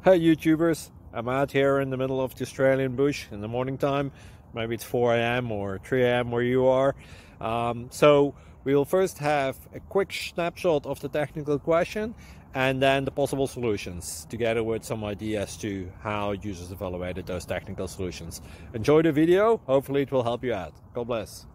Hey YouTubers, I'm out here in the middle of the Australian bush in the morning time. Maybe it's 4 a.m. or 3 a.m. where you are. So we'll first have a quick snapshot of the technical question and then the possible solutions, together with some ideas to how users evaluated those technical solutions. Enjoy the video, hopefully it will help you out. God bless.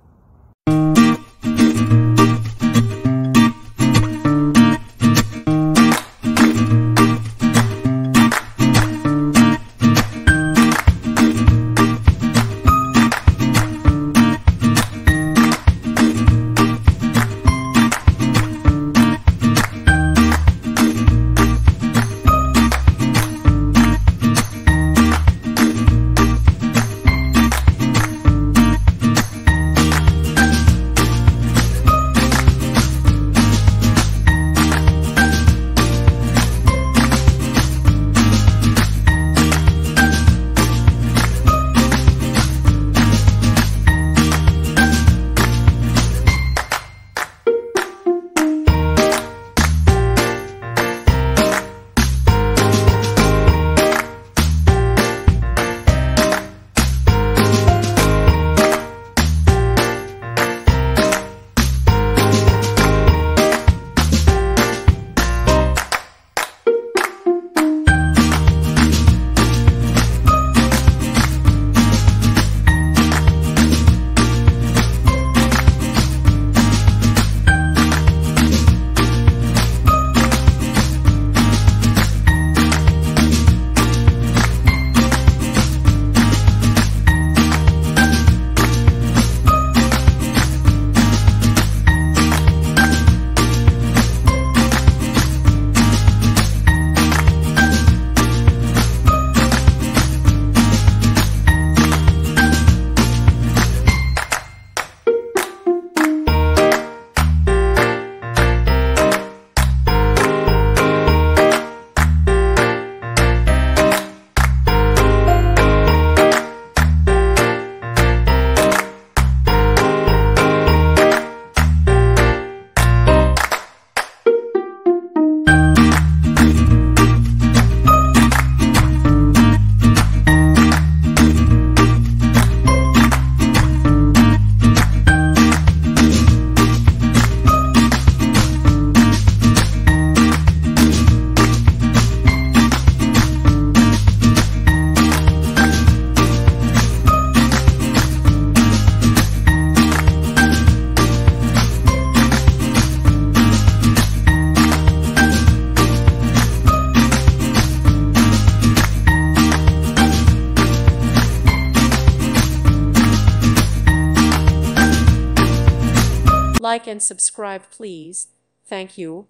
Like and subscribe, please. Thank you.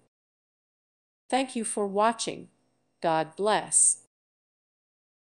Thank you for watching. God bless.